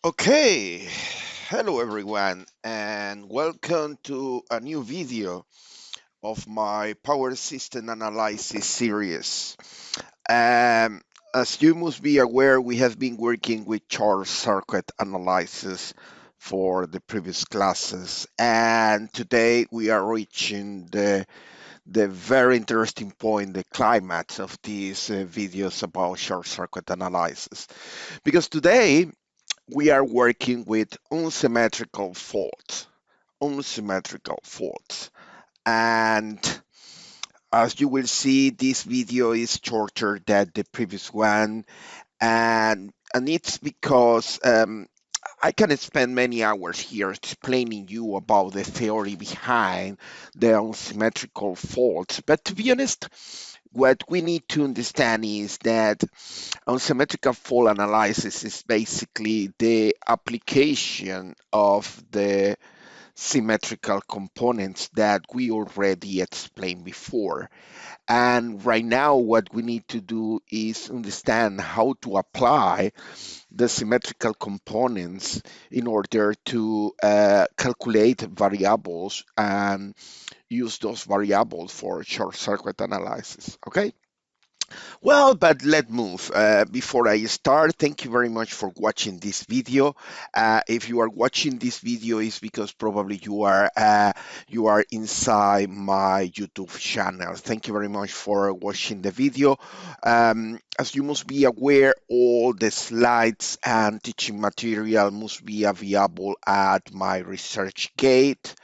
Okay, hello everyone, and welcome to a new video of my power system analysis series. Um, as you must be aware, we have been working with short circuit analysis for the previous classes, and today we are reaching the very interesting point, the climax of these videos about short circuit analysis. Because today we are working with unsymmetrical faults. And as you will see, this video is shorter than the previous one. And it's because I can spend many hours here explaining you about the theory behind the unsymmetrical faults. But to be honest, what we need to understand is that unsymmetrical fault analysis is basically the application of the symmetrical components that we already explained before. And right now, what we need to do is understand how to apply the symmetrical components in order to calculate variables and use those variables for short circuit analysis. Okay? Well, but let's move. Before I start, thank you very much for watching this video. If you are watching this video, it's because probably you are inside my YouTube channel. Thank you very much for watching the video. As you must be aware, all the slides and teaching material must be available at my research gate.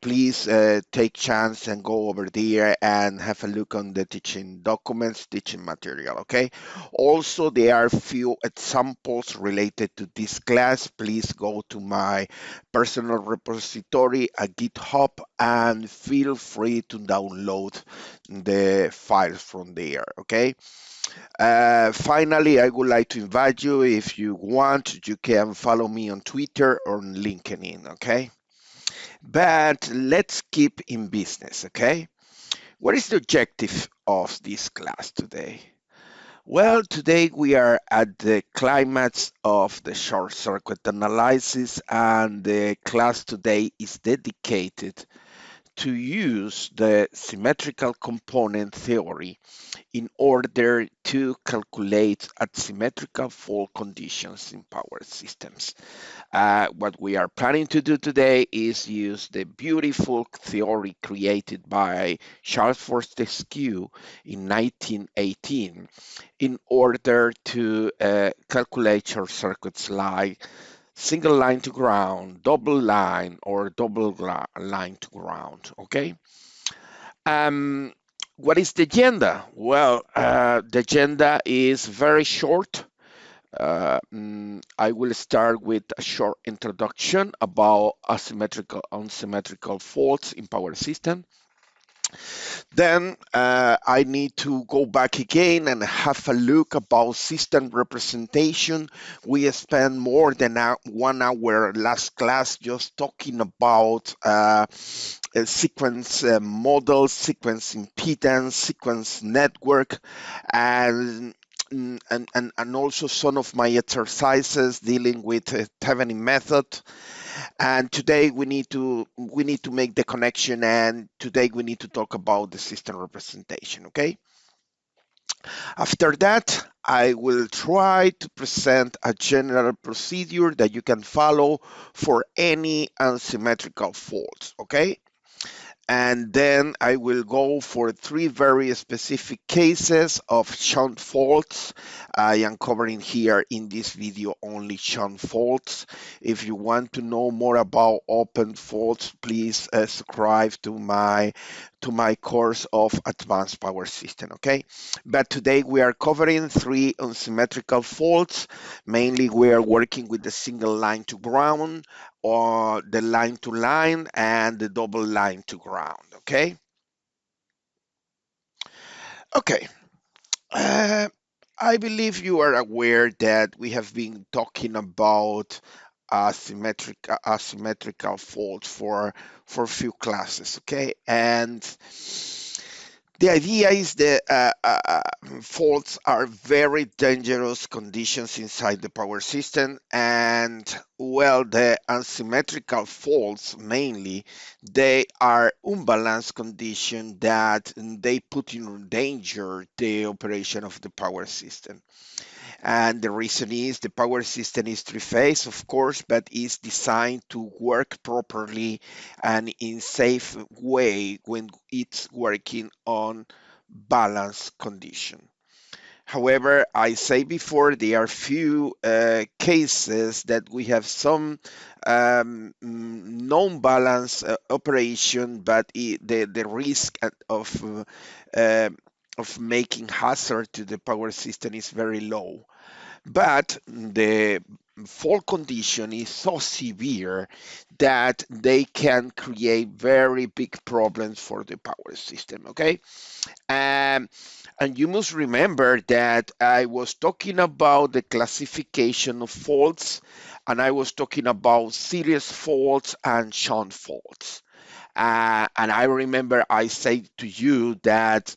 Please take chance and go over there and have a look on the teaching documents, teaching material, okay? Also, there are few examples related to this class. Please go to my personal repository at GitHub and feel free to download the files from there, okay? Finally, I would like to invite you, if you want, you can follow me on Twitter or on LinkedIn, okay? But let's keep in business, okay? What is the objective of this class today? Well, today we are at the climax of the short circuit analysis, and the class today is dedicated to use the symmetrical component theory in order to calculate asymmetrical fault conditions in power systems. What we are planning to do today is use the beautiful theory created by Charles Fortescue in 1918 in order to calculate short circuits like single line to ground, double line, or line to ground. Okay. Um, what is the agenda? Well, the agenda is very short. I will start with a short introduction about asymmetrical, unsymmetrical faults in power system. Then I need to go back again and have a look about system representation. We spent more than 1 hour last class just talking about sequence model, sequence impedance, sequence network, and and also some of my exercises dealing with Thevenin method. And today we need to make the connection, and today we need to talk about the system representation. Okay. After that, I will try to present a general procedure that you can follow for any unsymmetrical faults. Okay. And then I will go for 3 very specific cases of shunt faults. I am covering here in this video only shunt faults. If you want to know more about open faults, please subscribe to my course of advanced power system. Okay, but today we are covering 3 unsymmetrical faults. Mainly we are working with the single line to ground, or the line to line, and the double line to ground. Okay. Okay. Uh, I believe you are aware that we have been talking about asymmetrical faults for a few classes. Okay, and The idea is that faults are very dangerous conditions inside the power system, and well, the unsymmetrical faults mainly, they are unbalanced conditions that they put in danger the operation of the power system. And the reason is the power system is three-phase, of course, but is designed to work properly and in safe way when it's working on balanced condition. However, I say before there are few cases that we have some non-balance operation, but the risk uh, of making hazard to the power system is very low. But the fault condition is so severe that they can create very big problems for the power system. Okay. Um, and you must remember that I was talking about the classification of faults, and I was talking about serious faults and shunt faults. And I remember I said to you that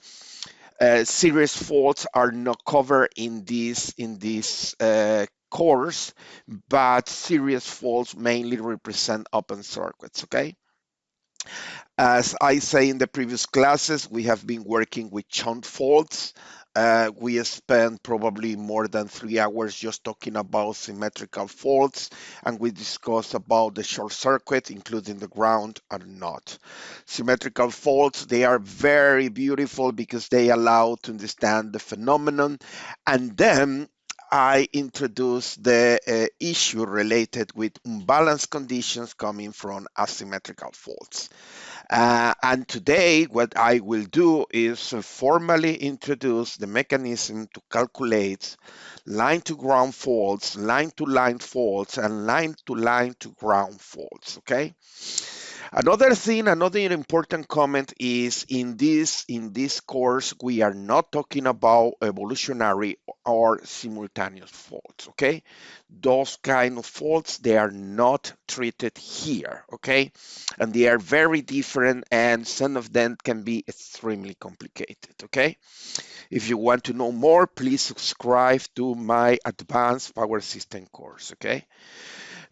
serious faults are not covered in this course, but serious faults mainly represent open circuits. Okay. As I say in the previous classes, we have been working with shunt faults. We spent probably more than 3 hours just talking about symmetrical faults, and we discussed about the short circuit, including the ground and not. Symmetrical faults, they are very beautiful because they allow to understand the phenomenon. And then I introduced the issue related with unbalanced conditions coming from asymmetrical faults. And today, what I will do is formally introduce the mechanism to calculate line to ground faults, line to line faults, and line to ground faults. Okay. Another thing, another important comment is in this course we are not talking about evolutionary or simultaneous faults. Okay, those kind of faults they are not treated here. Okay, and they are very different, and some of them can be extremely complicated. Okay, if you want to know more, please subscribe to my advanced power system course. Okay.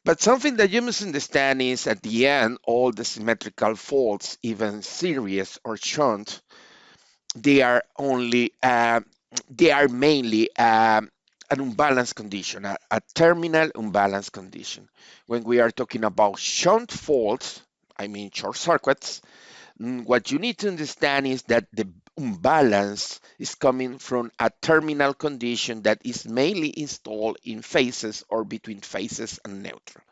But something that you must understand is at the end, all the symmetrical faults, even serious or shunt, they are only, they are mainly an unbalanced condition, a terminal unbalanced condition. When we are talking about shunt faults, I mean short circuits, what you need to understand is that the imbalance is coming from a terminal condition that is mainly installed in phases or between phases and neutral.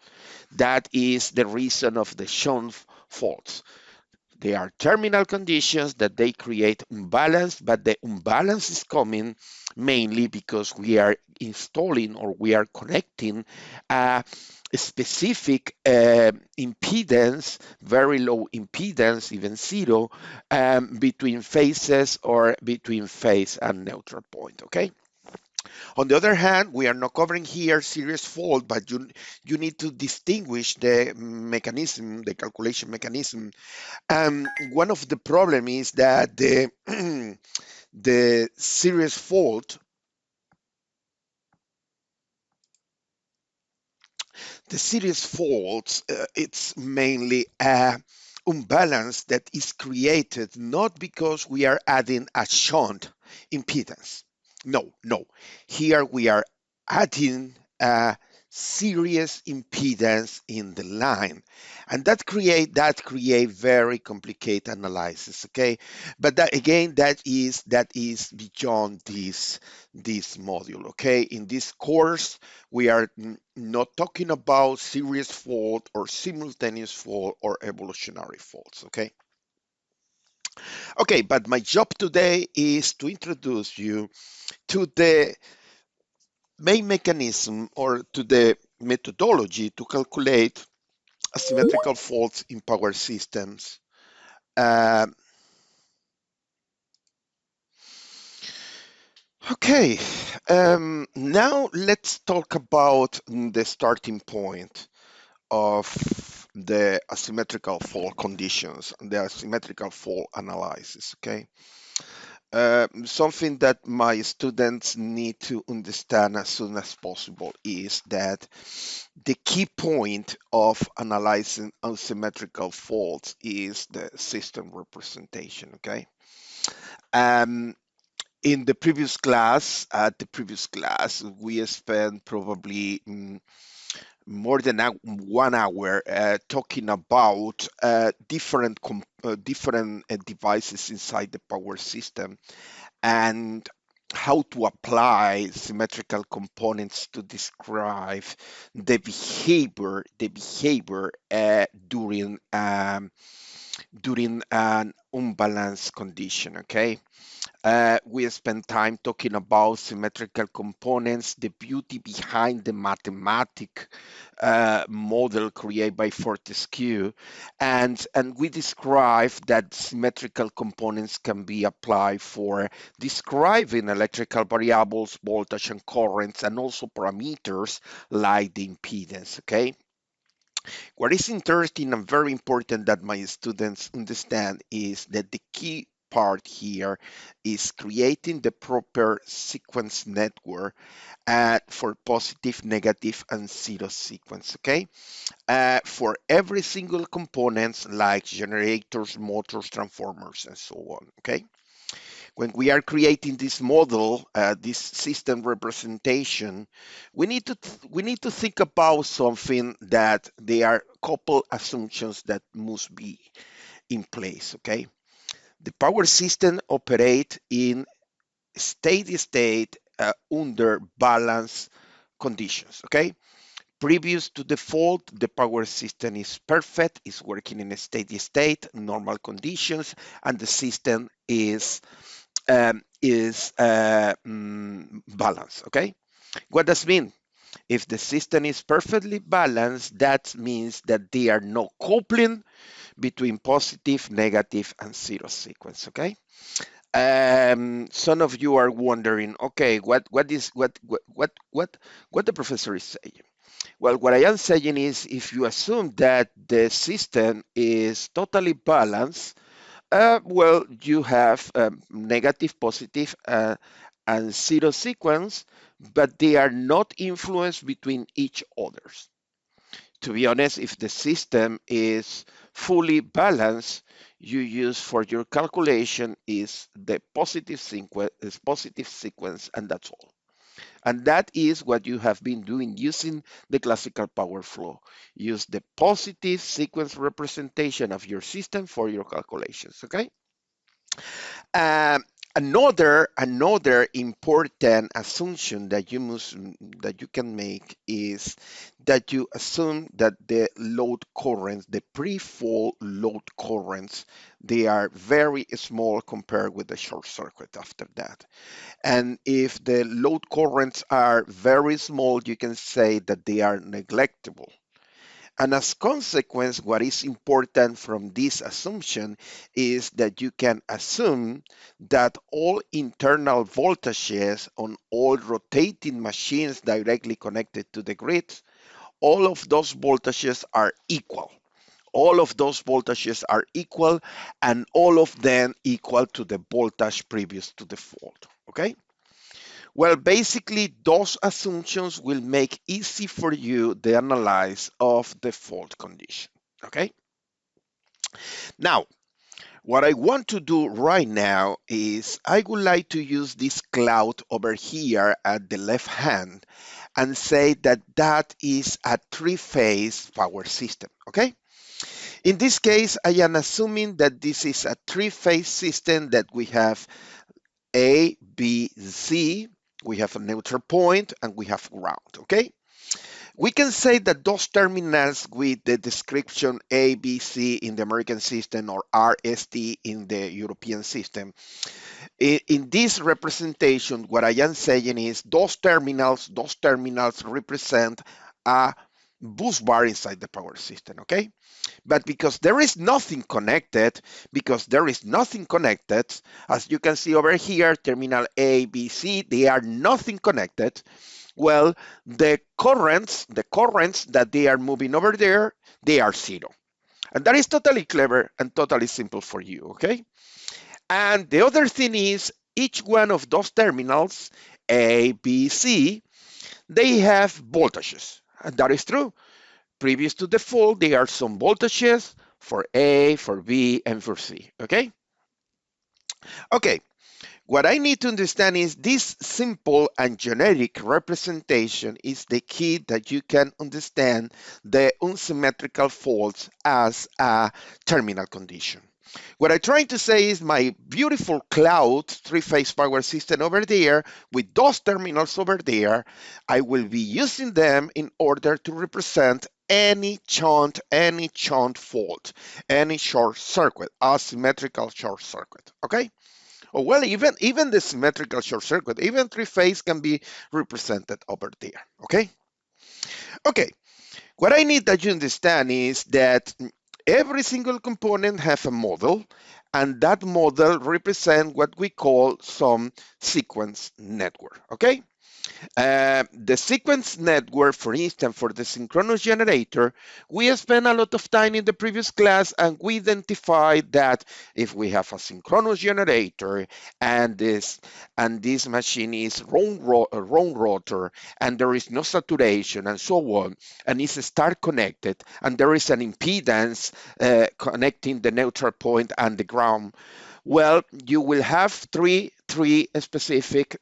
That is the reason of the shunt faults. They are terminal conditions that they create imbalance, but the imbalance is coming mainly because we are installing or we are connecting a specific impedance, very low impedance, even zero, between phases or between phase and neutral point. Okay. On the other hand, we are not covering here serious fault, but you need to distinguish the mechanism, the calculation mechanism. One of the problem is that the the serious fault, the serious faults, it's mainly a imbalance that is created not because we are adding a shunt impedance. No, no. Here we are adding a serious impedance in the line, and that create very complicated analysis. Okay, but that again, that is beyond this module. Okay, in this course we are not talking about serious fault or simultaneous fault or evolutionary faults. Okay. Okay, but my job today is to introduce you to the main mechanism or to the methodology to calculate asymmetrical faults in power systems. Uh, okay, now let's talk about the starting point of the asymmetrical fault conditions, the asymmetrical fault analysis. Okay, something that my students need to understand as soon as possible is that the key point of analyzing asymmetrical faults is the system representation, okay? Um, in the previous class, we spent probably more than 1 hour talking about different devices inside the power system and how to apply symmetrical components to describe the behavior during an unbalanced condition. Okay, we spent time talking about symmetrical components, the beauty behind the mathematic model created by Fortescue, and we described that symmetrical components can be applied for describing electrical variables, voltage and currents, and also parameters like the impedance. Okay. What is interesting and very important that my students understand is that the key part here is creating the proper sequence network for positive, negative, and zero sequence, okay? For every single components like generators, motors, transformers, and so on, okay? When we are creating this model, this system representation, we need to think about something that there are a couple assumptions that must be in place. Okay, the power system operate in steady state under balance conditions. Okay, previous to the fault, the power system is perfect, is working in a steady state, normal conditions, and the system is balanced. Okay, what does it mean? If the system is perfectly balanced, that means that there are no coupling between positive, negative, and zero sequence. Okay. Some of you are wondering, okay, what the professor is saying? Well, what I am saying is, if you assume that the system is totally balanced, well, you have negative, positive, and zero sequence, but they are not influenced between each others. To be honest, if the system is fully balanced, you use for your calculation is the positive sequence, and that's all. And that is what you have been doing using the classical power flow. Use the positive sequence representation of your system for your calculations, okay? Um, another important assumption that you can make is that you assume that the load currents, the pre-fault load currents, they are very small compared with the short circuit after that. And if the load currents are very small, you can say that they are neglectable. And as consequence, what is important from this assumption is that you can assume that all internal voltages on all rotating machines directly connected to the grid, all of those voltages are equal. All of those voltages are equal, and all of them equal to the voltage previous to the fault. Okay? Well, basically, those assumptions will make easy for you the analysis of the fault condition. Okay. Now, what I want to do right now is I would like to use this cloud over here at the left hand and say that that is a three-phase power system. Okay. In this case, I am assuming that this is a three-phase system that we have A, B, C. We have a neutral point and we have ground, okay? We can say that those terminals with the description A, B, C in the American system or RST in the European system. In this representation, what I am saying is those terminals represent a bus bar inside the power system, okay? But because there is nothing connected, as you can see over here, terminal A, B, C, they are nothing connected. Well, the currents that they are moving over there, they are zero. And that is totally clever and totally simple for you, okay? And the other thing is, each one of those terminals, A, B, C, they have voltages. And that is true. Previous to the fault, there are some voltages for A, for B, and for C, okay? Okay, what I need to understand is this simple and generic representation is the key that you can understand the unsymmetrical faults as a terminal condition. What I'm trying to say is my beautiful cloud three-phase power system over there with those terminals over there, I will be using them in order to represent any shunt fault, any short circuit, asymmetrical short circuit, okay? Oh, well, even the symmetrical short circuit, even three-phase can be represented over there, okay? Okay, what I need that you understand is that every single component has a model, and that model represents what we call some sequence network, okay? The sequence network, for instance, for the synchronous generator, we spent a lot of time in the previous class and we identified that if we have a synchronous generator and this machine is round rotor and there is no saturation and so on, and it's star connected and there is an impedance connecting the neutral point and the ground, well, you will have three specific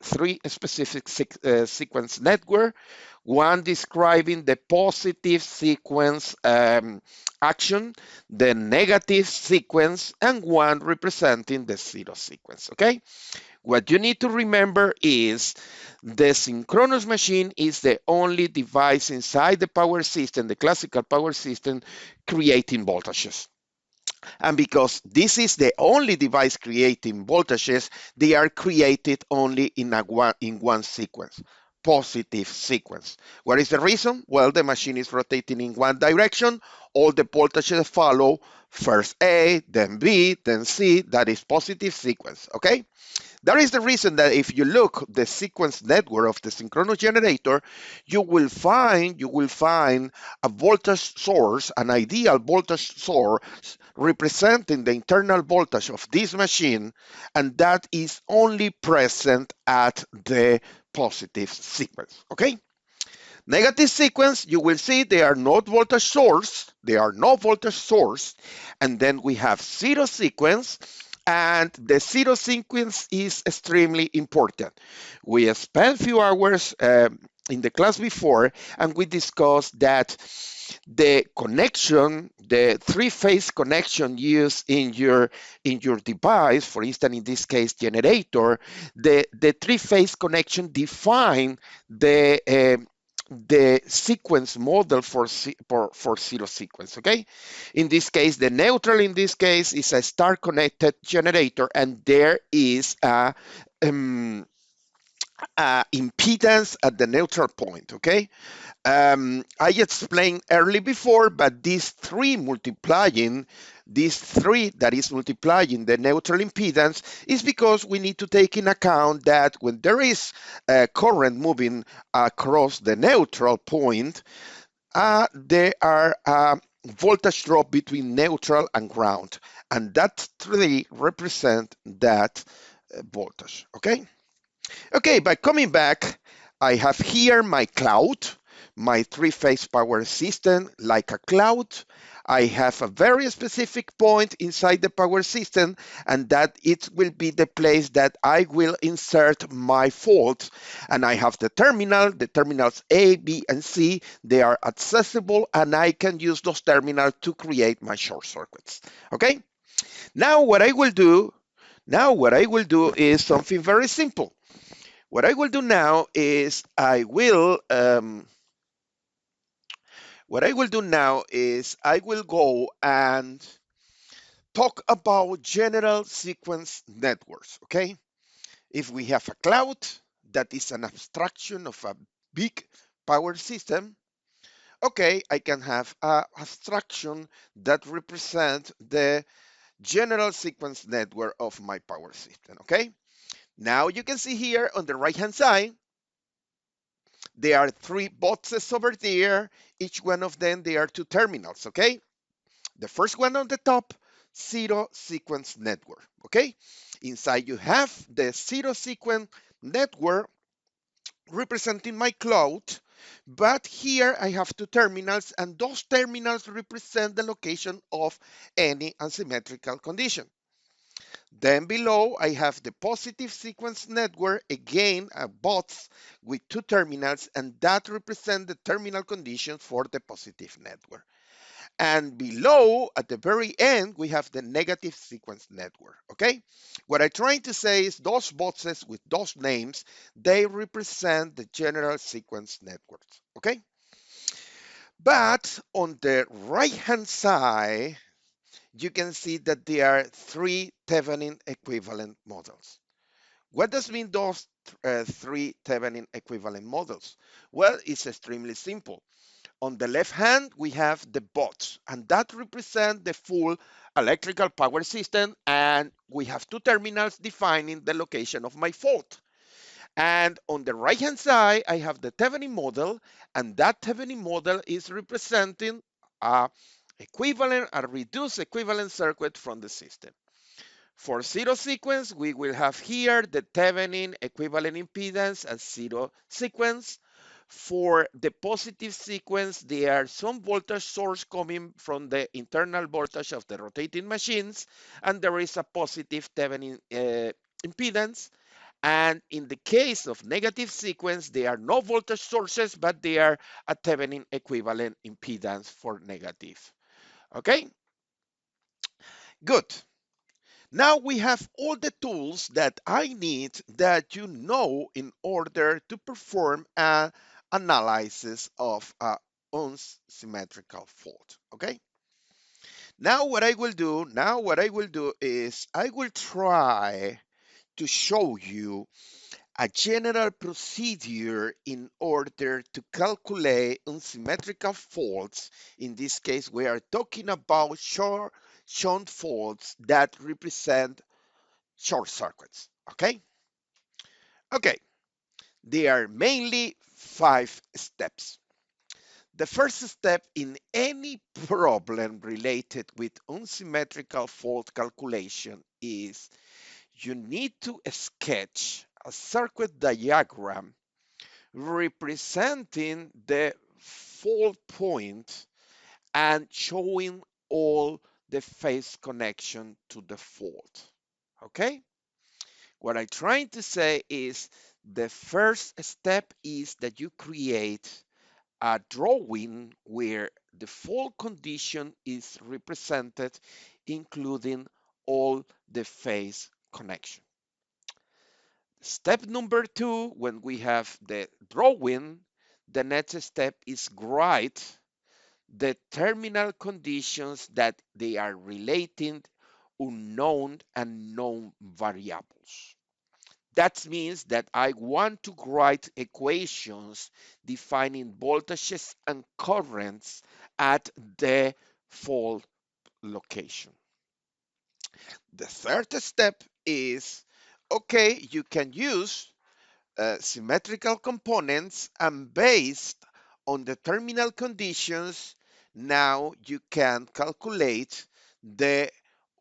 sequence network, one describing the positive sequence action, the negative sequence, and one representing the zero sequence, okay? What you need to remember is the synchronous machine is the only device inside the power system, the classical power system, creating voltages. And because this is the only device creating voltages, they are created only in one sequence, positive sequence. What is the reason? Well, the machine is rotating in one direction. All the voltages follow first A, then B, then C. That is positive sequence, okay? That is the reason that if you look the sequence network of the synchronous generator, you will find a voltage source, an ideal voltage source representing the internal voltage of this machine, and that is only present at the positive sequence, okay? Negative sequence, you will see they are not voltage source, and then we have zero sequence, and the zero sequence is extremely important. We spent a few hours in the class before, and we discussed that the connection, the three-phase connection used in your device, for instance, in this case, generator, the three-phase connection define the sequence model for zero sequence, okay? In this case, the neutral in this case is a star connected generator, and there is a impedance at the neutral point, okay? I explained early before, but these three that is multiplying the neutral impedance is because we need to take in account that when there is a current moving across the neutral point, there are voltage drop between neutral and ground, and that three represent that voltage, okay? Okay, but coming back, I have here my cloud, my three-phase power system like a cloud. I have a very specific point inside the power system, and that it will be the place that I will insert my fault. And I have the terminals A, B, and C. They are accessible, and I can use those terminals to create my short circuits. Okay? Now what I will do is something very simple. What I will do now is I will go and talk about general sequence networks, okay? If we have a cloud, that is an abstraction of a big power system, okay, I can have an abstraction that represents the general sequence network of my power system, okay? Now you can see here on the right-hand side, there are three boxes over there. Each one of them, they are two terminals, okay? The first one on the top zero sequence network. Okay, inside you have the zero sequence network representing my cloud, but here I have two terminals, and those terminals represent the location of any unsymmetrical condition. Then below I have the positive sequence network, again a box with two terminals, and that represents the terminal condition for the positive network. And below, at the very end, we have the negative sequence network, okay? What I'm trying to say is those boxes with those names, they represent the general sequence networks, okay? But on the right-hand side, you can see that there are three Thevenin equivalent models. What does mean those three Thevenin equivalent models? Well, it's extremely simple. On the left hand, we have the bots, and that represents the full electrical power system, and we have two terminals defining the location of my fault. And on the right hand side, I have the Thevenin model, and that Thevenin model is representing a a reduced equivalent circuit from the system. For zero sequence, we will have here the Thevenin equivalent impedance as zero sequence. For the positive sequence, there are some voltage source coming from the internal voltage of the rotating machines, and there is a positive Thevenin impedance. And in the case of negative sequence, there are no voltage sources, but they are a Thevenin equivalent impedance for negative. Okay, good. Now we have all the tools that I need that you know in order to perform an analysis of a unsymmetrical fault. Okay. Now what I will do is I will try to show you a general procedure in order to calculate unsymmetrical faults. In this case, we are talking about shunt faults that represent short circuits. Okay. Okay. There are mainly 5 steps. The first step in any problem related with unsymmetrical fault calculation is you need to sketch a circuit diagram representing the fault point and showing all the phase connection to the fault. Okay? What I'm trying to say is the first step is that you create a drawing where the fault condition is represented, including all the phase connection. Step number 2, when we have the drawing, the next step is write the terminal conditions that they are relating unknown and known variables. That means that I want to write equations defining voltages and currents at the fault location. The third step is, okay, you can use symmetrical components, and based on the terminal conditions, now you can calculate the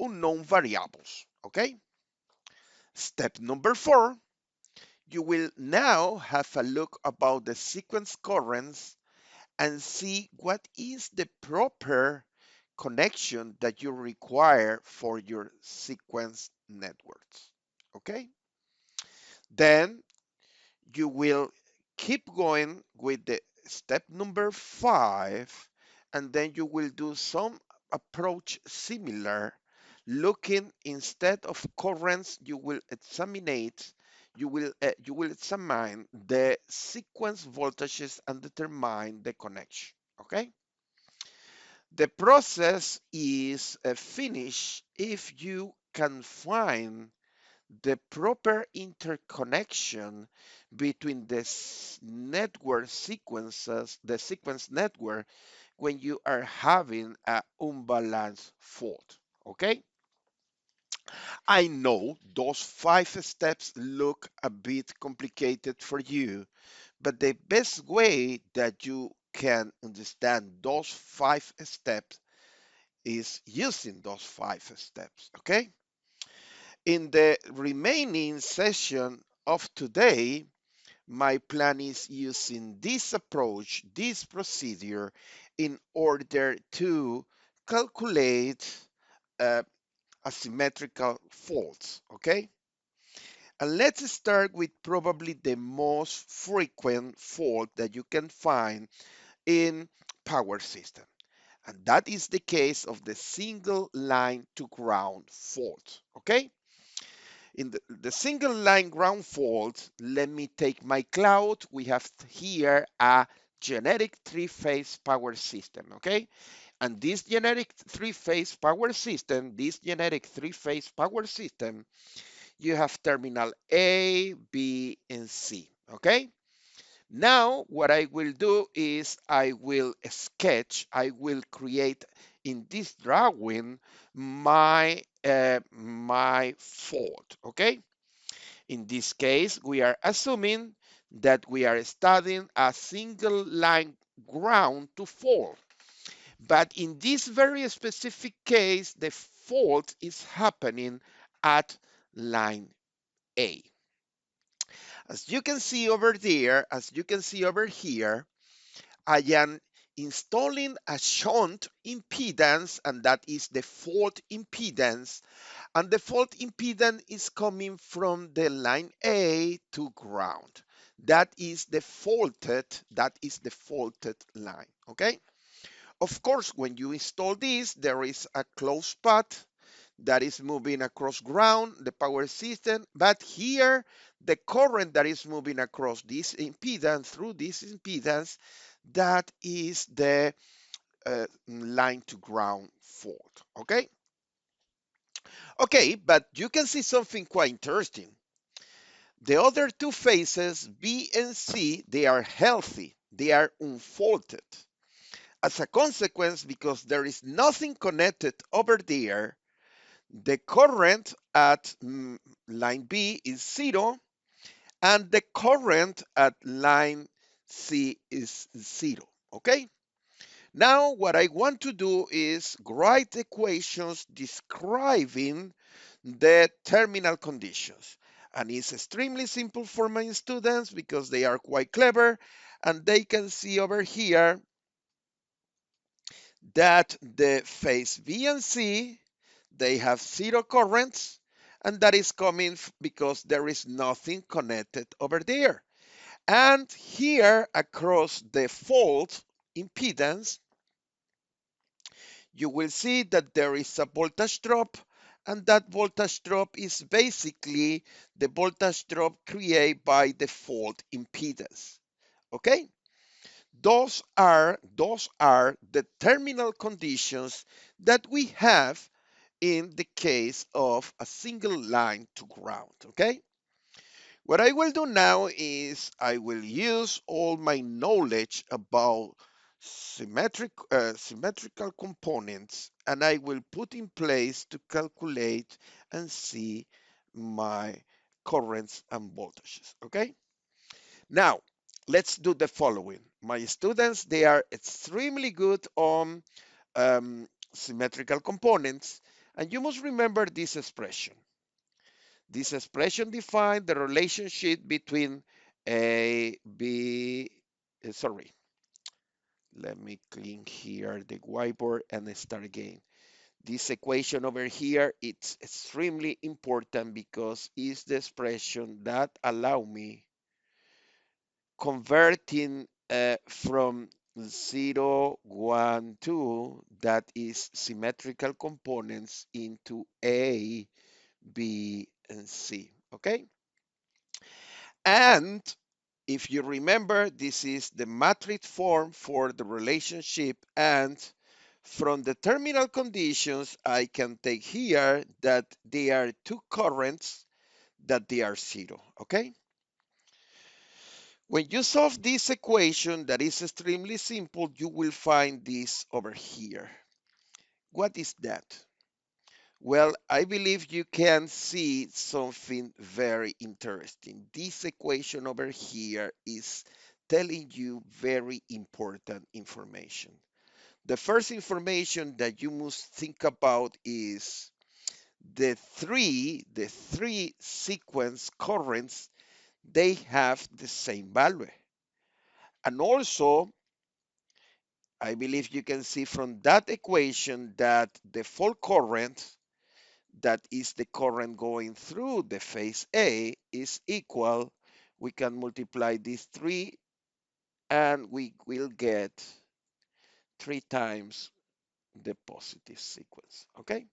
unknown variables, okay? Step number 4, you will now have a look about the sequence currents and see what is the proper connection that you require for your sequence networks. Okay? Then you will keep going with the step number 5, and then you will do some approach similar. Looking instead of currents, you will examine the sequence voltages and determine the connection. Okay. The process is finished if you can find the proper interconnection between the network sequences, the sequence network, when you are having an unbalanced fault. Okay. I know those 5 steps look a bit complicated for you, but the best way that you can understand those 5 steps is using those 5 steps, okay? In the remaining session of today, my plan is using this approach, this procedure, in order to calculate uh, asymmetrical faults, okay? And let's start with probably the most frequent fault that you can find in power system. And that is the case of the single line to ground fault, okay? In the single line ground fault, let me take my cloud. We have here a generic three-phase power system, okay? And this generic three-phase power system, you have terminal A, B, and C, okay? Now, what I will do is I will create in this drawing my fault, okay? In this case, we are assuming that we are studying a single line ground to fault. But in this very specific case, the fault is happening at line A. As you can see over there, as you can see over here, I am installing a shunt impedance, and that is the fault impedance. And the fault impedance is coming from the line A to ground. That is the faulted line, okay? Of course, when you install this, there is a closed path that is moving across ground, the power system, but here the current that is moving across this impedance, through this impedance, that is the line to ground fault, okay? Okay, but you can see something quite interesting. The other two phases, B and C, they are healthy, they are unfaulted. As a consequence, because there is nothing connected over there, the current at line B is 0, and the current at line C is 0, okay? Now, what I want to do is write equations describing the terminal conditions. And it's extremely simple for my students because they are quite clever, and they can see over here that the phase B and C, they have 0 currents, and that is coming because there is nothing connected over there. And here across the fault impedance, you will see that there is a voltage drop, and that voltage drop is basically the voltage drop created by the fault impedance, okay? Those are the terminal conditions that we have in the case of a single line to ground, okay? What I will do now is I will use all my knowledge about symmetrical components, and I will put in place to calculate and see my currents and voltages, okay? Now, let's do the following. My students, they are extremely good on symmetrical components, and you must remember this expression. This expression defines the relationship between A, B, sorry, let me clean here the whiteboard and start again. This equation over here, it's extremely important because it's the expression that allow me converting from 0, 1, 2, that is symmetrical components, into A, B, and C, okay? And if you remember, this is the matrix form for the relationship, and from the terminal conditions, I can take here that there are two currents that they are 0, okay? When you solve this equation that is extremely simple, you will find this over here. What is that? Well, I believe you can see something very interesting. This equation over here is telling you very important information. The first information that you must think about is the three sequence currents, they have the same value. And also, I believe you can see from that equation that the fault current, that is the current going through the phase A, is equal. We can multiply these three and we will get 3 times the positive sequence. Okay?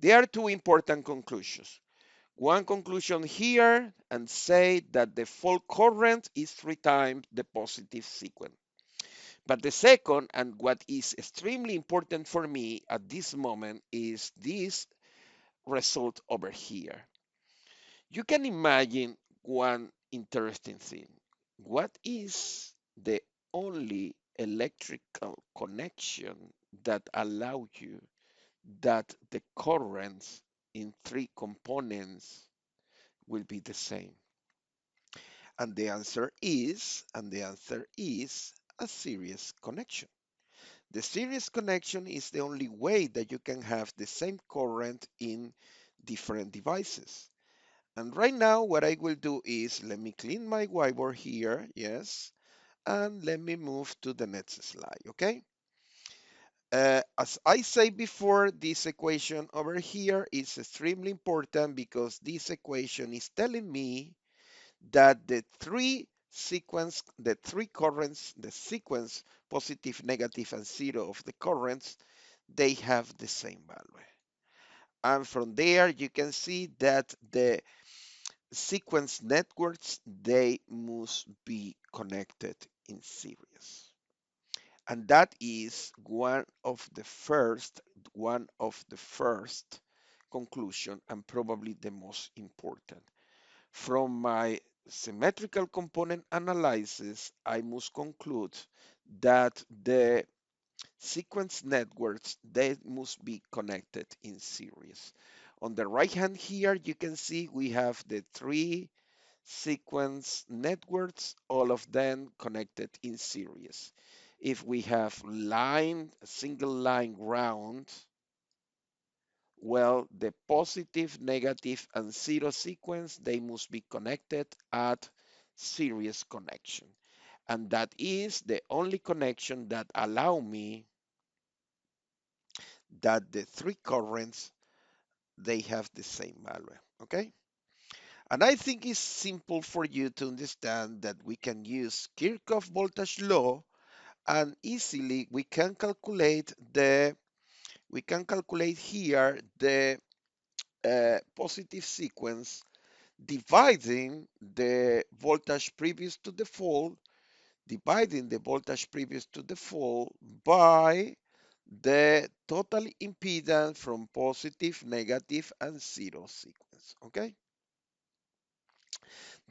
There are two important conclusions. One conclusion here and say that the fault current is 3 times the positive sequence. But the second, and what is extremely important for me at this moment, is this result over here. You can imagine one interesting thing. What is the only electrical connection that allow you that the currents in three components will be the same? And the answer is a series connection. The series connection is the only way that you can have the same current in different devices. And right now, what I will do is let me clean my whiteboard here, yes, and let me move to the next slide, okay? As I said before, this equation over here is extremely important because this equation is telling me that the three currents, the sequence positive, negative, and zero of the currents, they have the same value. And from there, you can see that the sequence networks, they must be connected in series. And that is one of the first conclusion, and probably the most important. From my symmetrical component analysis, I must conclude that the sequence networks, they must be connected in series. On the right hand here, you can see we have the three sequence networks, all of them connected in series. If we have single line ground, well, the positive, negative, and zero sequence, they must be connected at series connection. And that is the only connection that allow me that the three currents, they have the same value, okay? And I think it's simple for you to understand that we can use Kirchhoff voltage law, and easily we can calculate here the positive sequence, dividing the voltage previous to the fault, dividing the voltage previous to the fault by the total impedance from positive, negative, and zero sequence, okay?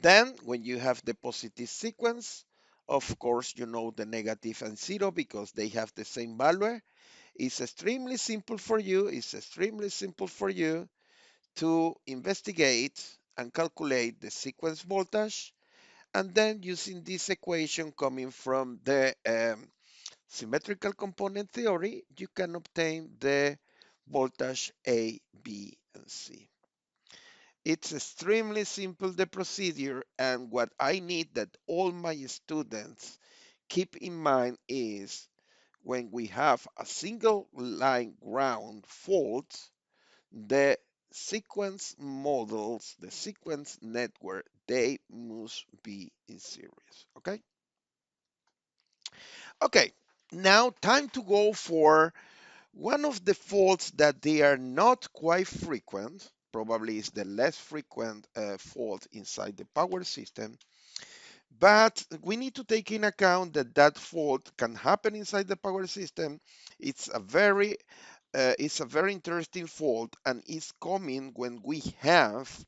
Then, when you have the positive sequence, of course, you know the negative and zero because they have the same value. It's extremely simple for you. It's extremely simple for you to investigate and calculate the sequence voltage. And then using this equation coming from the symmetrical component theory, you can obtain the voltage A, B, and C. It's extremely simple, the procedure, and what I need that all my students keep in mind is when we have a single line ground fault, the sequence models, the sequence network, they must be in series, okay? Okay, now time to go for one of the faults that they are not quite frequent, probably is the less frequent fault inside the power system, but we need to take in account that that fault can happen inside the power system. It's a very interesting fault, and it's coming when we have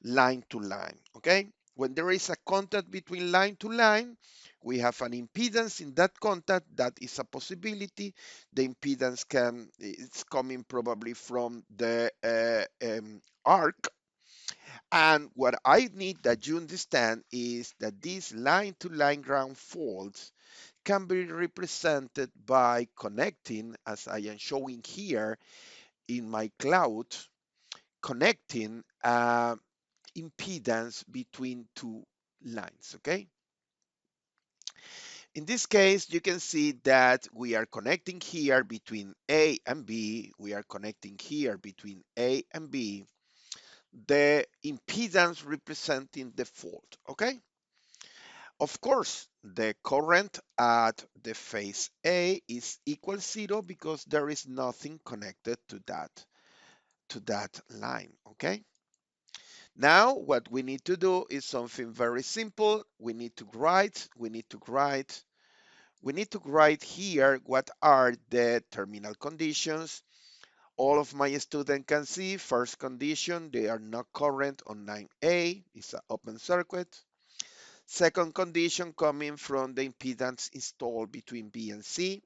line to line, okay? When there is a contact between line to line, we have an impedance in that contact. That is a possibility. The impedance it's coming probably from the arc, And what I need that you understand is that these line-to-line ground faults can be represented by connecting, as I am showing here in my cloud, connecting impedance between two lines, okay? In this case, you can see that we are connecting here between A and B. We are connecting here between A and B, the impedance representing the fault, okay? Of course, the current at the phase A is equal 0 because there is nothing connected to that line, okay? Now, what we need to do is something very simple. We need to write here what are the terminal conditions. All of my students can see first condition, they are not current on line A, it's an open circuit. Second condition coming from the impedance installed between B and C,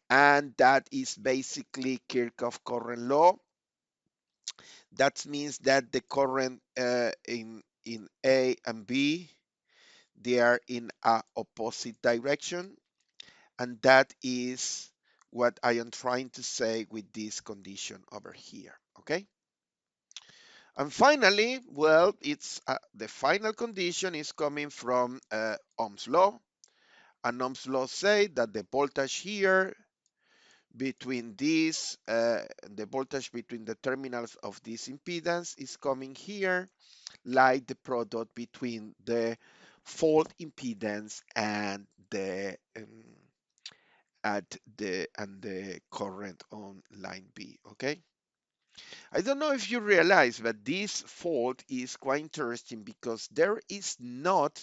and that is basically Kirchhoff current law. That means that the current in A and B, they are in a opposite direction, and that is what I am trying to say with this condition over here, okay? And finally, well, it's the final condition is coming from Ohm's law, and Ohm's law say that the voltage here between these, the voltage between the terminals of this impedance is coming here, like the product between the fault impedance and the current on line B. Okay. I don't know if you realize, but this fault is quite interesting because there is not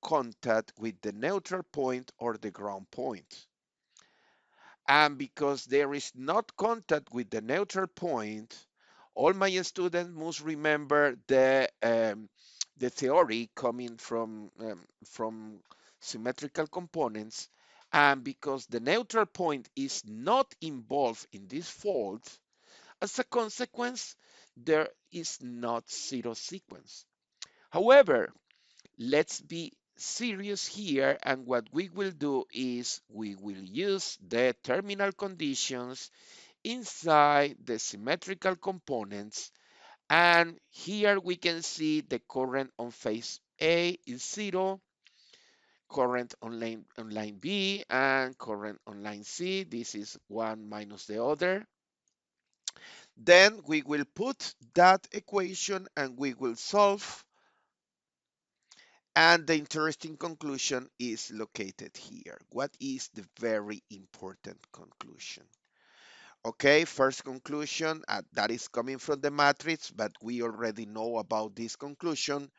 contact with the neutral point or the ground point. And because there is not contact with the neutral point, all my students must remember the theory coming from symmetrical components. And because the neutral point is not involved in this fault, as a consequence, there is not zero sequence. However, let's be serious here, and what we will do is we will use the terminal conditions inside the symmetrical components, and here we can see the current on phase A is 0, current on line B, and current on line C. This is one minus the other. Then we will put that equation and we will solve, and the interesting conclusion is located here. What is the very important conclusion? Okay, first conclusion, that is coming from the matrix, but we already know about this conclusion.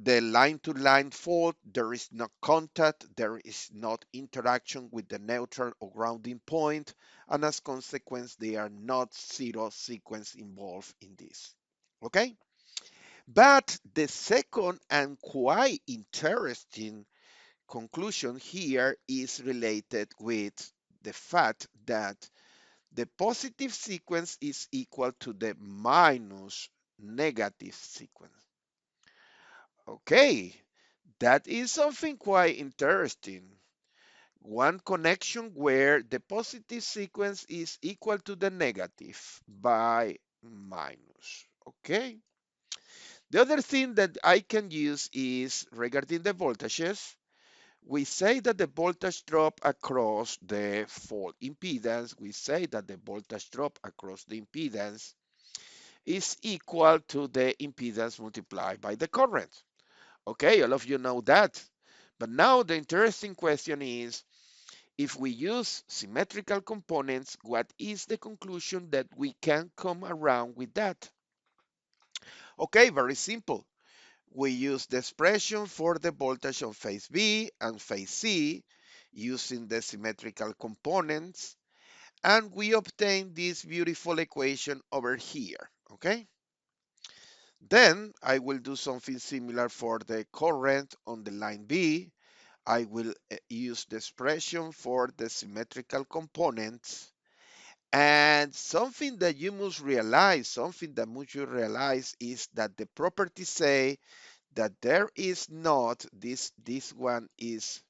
The line-to-line fault, there is no contact, there is not interaction with the neutral or grounding point, and as consequence, there are not zero sequence involved in this. Okay? But the second and quite interesting conclusion here is related with the fact that the positive sequence is equal to the minus negative sequence. Okay, that is something quite interesting. One connection where the positive sequence is equal to the negative by minus. Okay. The other thing that I can use is regarding the voltages. We say that the voltage drop across the fault impedance, we say that the voltage drop across the impedance is equal to the impedance multiplied by the current. Okay, all of you know that. But now the interesting question is, if we use symmetrical components, what is the conclusion that we can come around with that? Okay, very simple. We use the expression for the voltage on phase B and phase C using the symmetrical components, and we obtain this beautiful equation over here, okay? Then I will do something similar for the current on the line B. I will use the expression for the symmetrical components, And something that you must realize, is that the properties say that there is not, this one is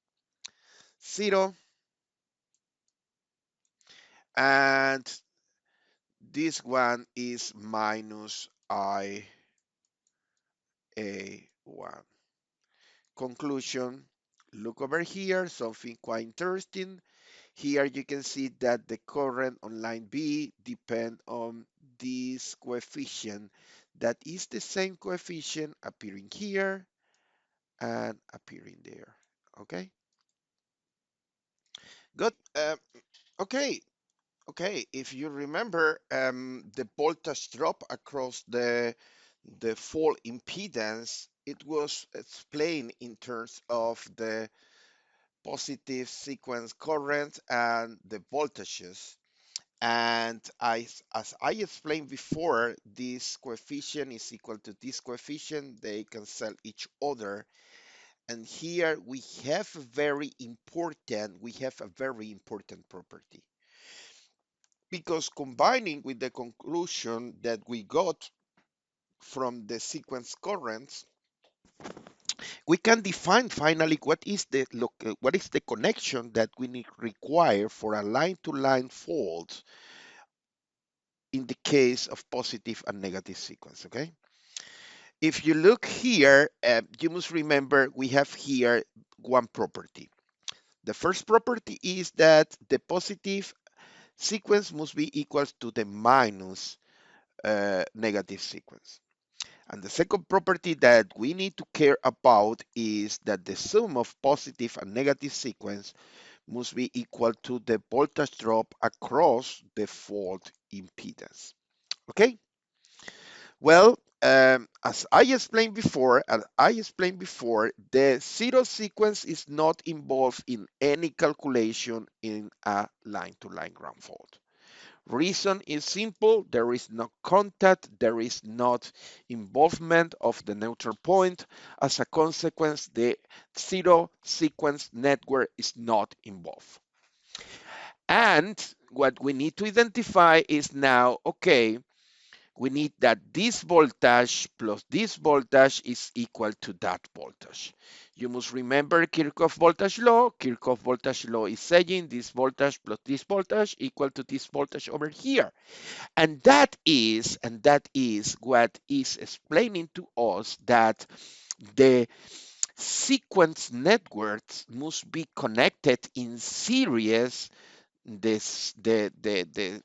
0, and this one is minus I A1. Conclusion, look over here, something quite interesting. Here you can see that the current on line B depend on this coefficient that is the same coefficient appearing here and appearing there. Okay, good. Okay, okay. If you remember, the voltage drop across the fault impedance, it was explained in terms of the positive sequence current and the voltages. And as I explained before, this coefficient is equal to this coefficient. They cancel each other. And here we have a very important property. Because combining with the conclusion that we got from the sequence currents, we can define finally what is the connection that we need require for a line-to-line fault in the case of positive and negative sequence. Okay, if you look here, you must remember we have here one property. The first property is that the positive sequence must be equal to the minus negative sequence. And the second property that we need to care about is that the sum of positive and negative sequence must be equal to the voltage drop across the fault impedance. Okay? Well, the zero sequence is not involved in any calculation in a line-to-line ground fault. Reason is simple, there is no contact, there is not involvement of the neutral point. As a consequence, the zero sequence network is not involved. And what we need to identify is now, okay, we need that this voltage plus this voltage is equal to that voltage. You must remember Kirchhoff voltage law. Kirchhoff voltage law is saying this voltage plus this voltage equal to this voltage over here. And that is what is explaining to us that the sequence networks must be connected in series. The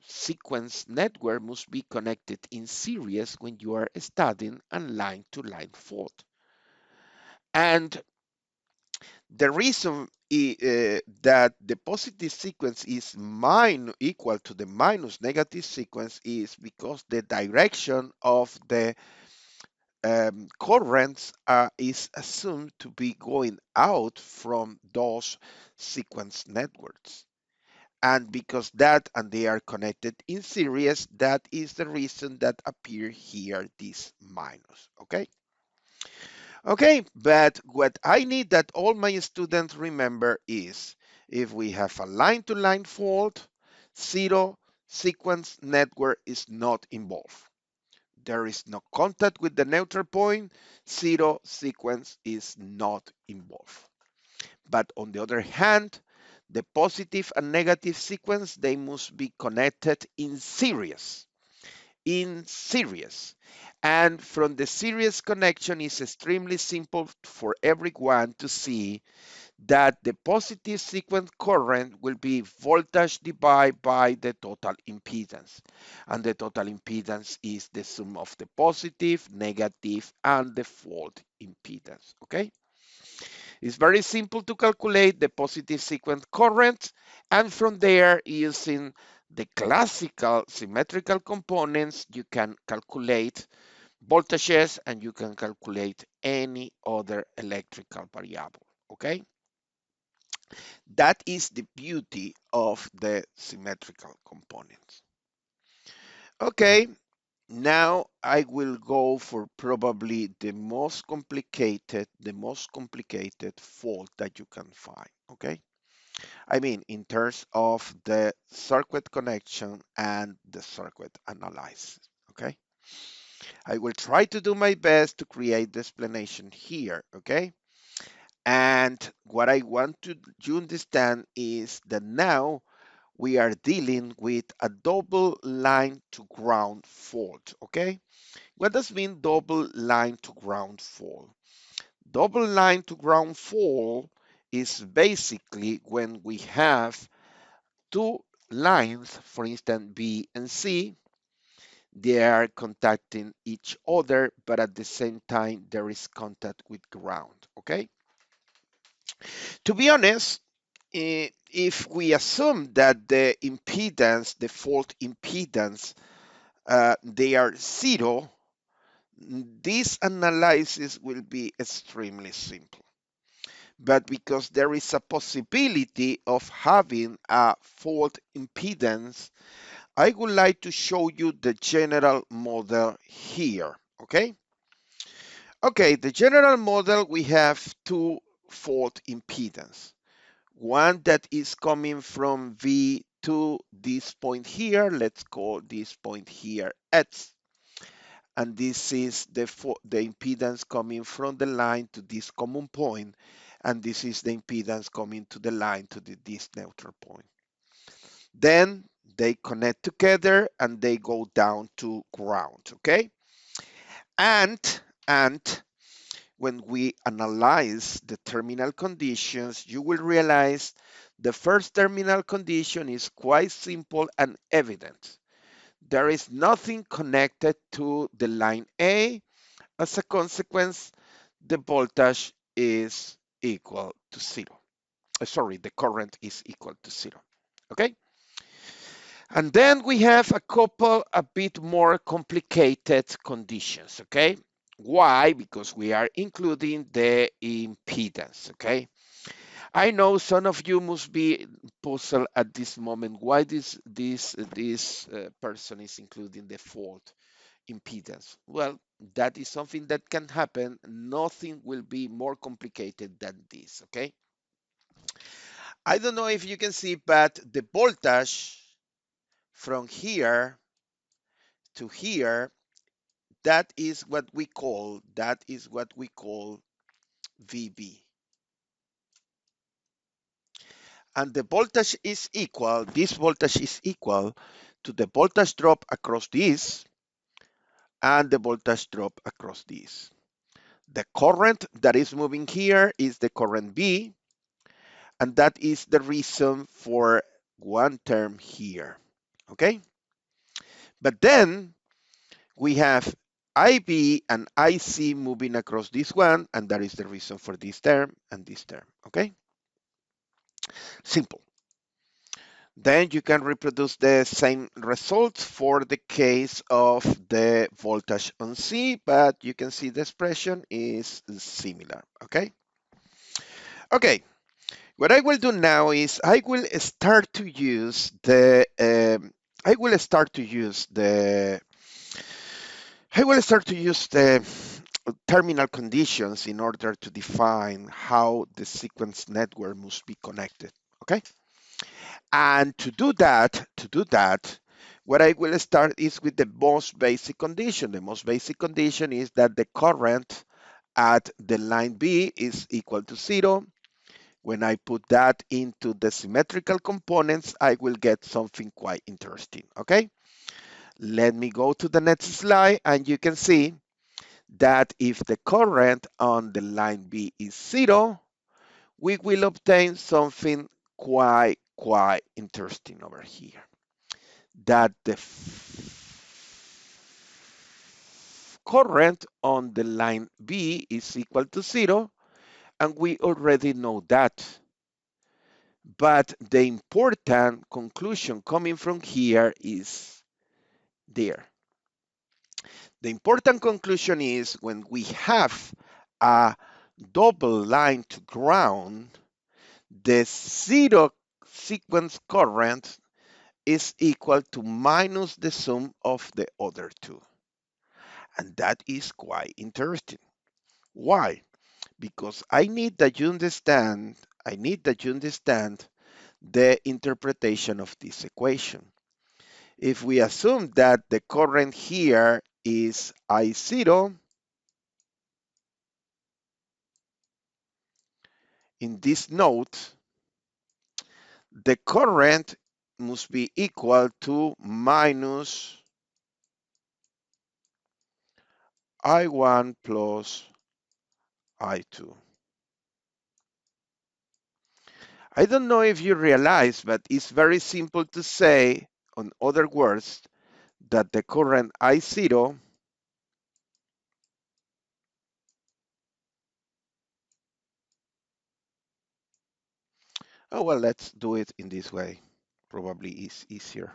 sequence network must be connected in series when you are studying a line-to-line fault. And the reason that the positive sequence is equal to the minus negative sequence is because the direction of the currents is assumed to be going out from those sequence networks. And because they are connected in series, that is the reason that appear here this minus. Okay. Okay, but what I need that all my students remember is if we have a line-to-line fault, zero sequence network is not involved. There is no contact with the neutral point, zero sequence is not involved. But on the other hand, the positive and negative sequence, they must be connected in series. In series. And from the series connection, it's extremely simple for everyone to see that the positive sequence current will be voltage divided by the total impedance. And the total impedance is the sum of the positive, negative, and the fault impedance. Okay? It's very simple to calculate the positive sequence current, and from there, using the classical symmetrical components, you can calculate voltages and you can calculate any other electrical variable. Okay? That is the beauty of the symmetrical components. Okay, now I will go for probably the most complicated fault that you can find. Okay, I mean, in terms of the circuit connection and the circuit analysis, okay? I will try to do my best to create the explanation here, okay? And what I want to you understand is that now we are dealing with a double line to ground fault, okay? What does mean double line to ground fault? Double line to ground fault is basically when we have two lines, for instance, B and C, they are contacting each other, but at the same time, there is contact with ground, okay? To be honest, if we assume that the impedance, the fault impedance, they are zero, this analysis will be extremely simple. But because there is a possibility of having a fault impedance, I would like to show you the general model here, okay? Okay, the general model, we have two fault impedance. One that is coming from V to this point here, let's call this point here X. And this is the impedance coming from the line to this common point, and this is the impedance coming to the line to this neutral point. Then they connect together and they go down to ground, okay? And when we analyze the terminal conditions, you will realize the first terminal condition is quite simple and evident. There is nothing connected to the line A. As a consequence, the voltage is equal to zero. Sorry, the current is equal to zero. Okay? And then we have a couple a bit more complicated conditions, okay? Why? Because we are including the impedance, okay? I know some of you must be puzzled at this moment why this person is including the fault impedance. Well, that is something that can happen. Nothing will be more complicated than this, okay? I don't know if you can see, but the voltage from here to here, that is what we call VB. And the voltage is equal, this voltage is equal to the voltage drop across this and the voltage drop across this. The current that is moving here is the current B, and that is the reason for one term here, okay? But then we have IB and IC moving across this one, and that is the reason for this term and this term, okay? Simple. Then you can reproduce the same results for the case of the voltage on C, but you can see the expression is similar, okay? Okay, what I will do now is I will start to use the terminal conditions in order to define how the sequence network must be connected, okay? And to do that, what I will start is with the most basic condition. The most basic condition is that the current at the line B is equal to zero. When I put that into the symmetrical components, I will get something quite interesting, okay? Let me go to the next slide, and you can see that if the current on the line B is zero, we will obtain something quite interesting over here. That the current on the line B is equal to zero, and we already know that. But the important conclusion coming from here is there. The important conclusion is when we have a double line to ground, the zero sequence current is equal to minus the sum of the other two. And that is quite interesting. Why? Because I need that you understand the interpretation of this equation. If we assume that the current here is I0, in this node, the current must be equal to minus I1 plus I2. I don't know if you realize, but it's very simple to say, in other words, that the current I0 oh well, let's do it in this way. Probably is easier.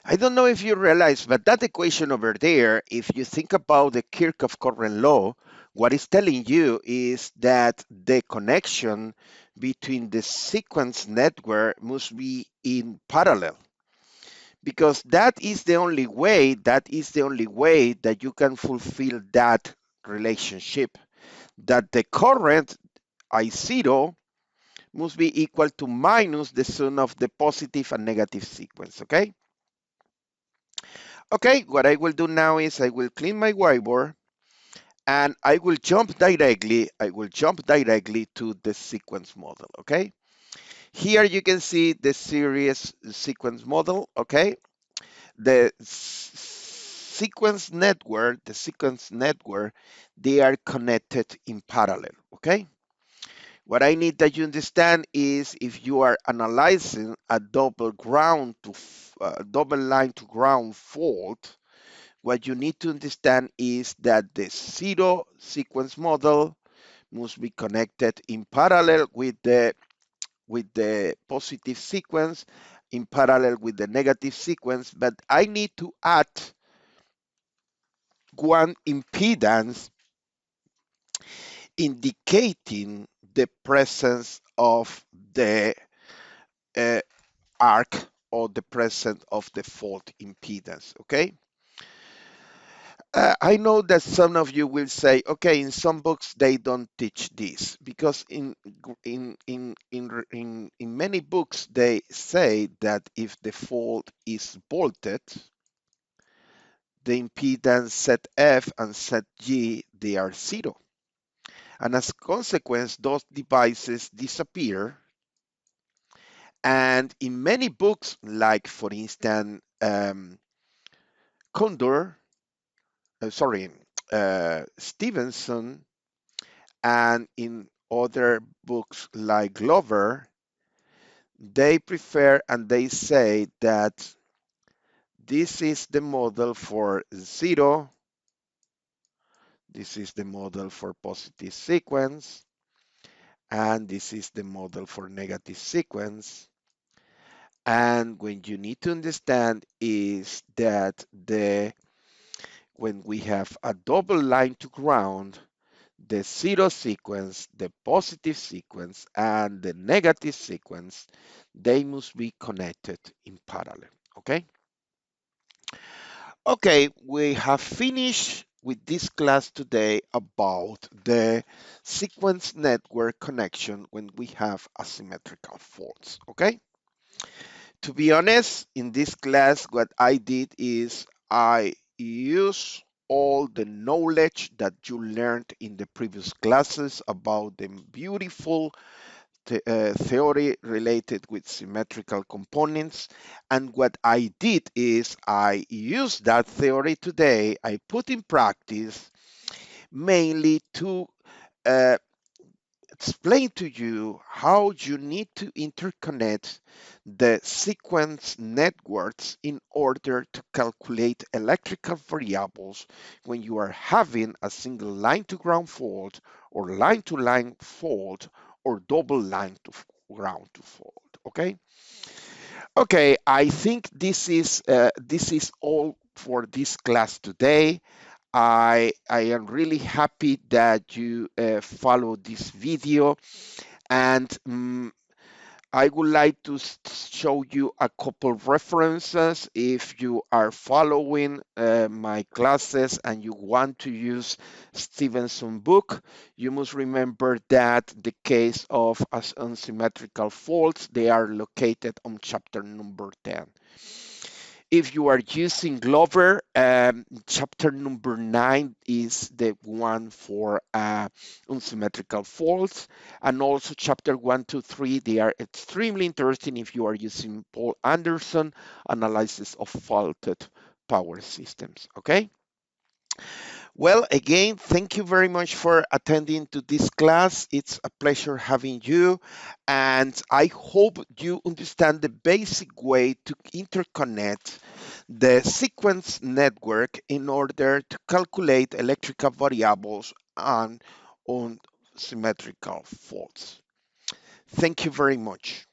I don't know if you realize, but that equation over there, if you think about the Kirchhoff current law, what it's telling you is that the connection between the sequence network must be in parallel, because that is the only way that you can fulfill that relationship, that the current I0 must be equal to minus the sum of the positive and negative sequence, okay? Okay, what I will do now is I will clean my whiteboard and I will jump directly to the sequence model, okay? Here you can see the series sequence model, okay? The sequence network, they are connected in parallel, okay? What I need that you understand is if you are analyzing a double line to ground fault, what you need to understand is that the zero sequence model must be connected in parallel with the positive sequence, in parallel with the negative sequence, but I need to add one impedance indicating the presence of the uh, arc or the presence of the fault impedance, okay? I know that some of you will say, okay, in some books they don't teach this because in many books they say that if the fault is bolted, the impedance set F and set G, they are zero. And as a consequence, those devices disappear. And in many books, like for instance, Condor, sorry, Stevenson, and in other books like Glover, they prefer and they say that this is the model for zero, this is the model for positive sequence, and this is the model for negative sequence. And when you need to understand is that when we have a double line to ground, the zero sequence, the positive sequence, and the negative sequence, they must be connected in parallel, okay? Okay, we have finished with this class today about the sequence network connection when we have asymmetrical faults, okay? To be honest, in this class, what I did is I use all the knowledge that you learned in the previous classes about the beautiful theory related with symmetrical components. And what I did is I used that theory today, I put in practice mainly to uh, explain to you how you need to interconnect the sequence networks in order to calculate electrical variables when you are having a single line to ground fault or line to line fault or double line to ground to fault, okay? Okay, I think this is all for this class today. I am really happy that you follow this video, and I would like to show you a couple references. If you are following my classes and you want to use Stevenson's book, you must remember that the case of as unsymmetrical faults, they are located on chapter number 10. If you are using Glover, chapter number 9 is the one for unsymmetrical faults. And also chapter 1, 2, 3, they are extremely interesting if you are using Paul Anderson analysis of faulted power systems, okay? Well, again, thank you very much for attending to this class. It's a pleasure having you, and I hope you understand the basic way to interconnect the sequence network in order to calculate electrical variables on symmetrical faults. Thank you very much.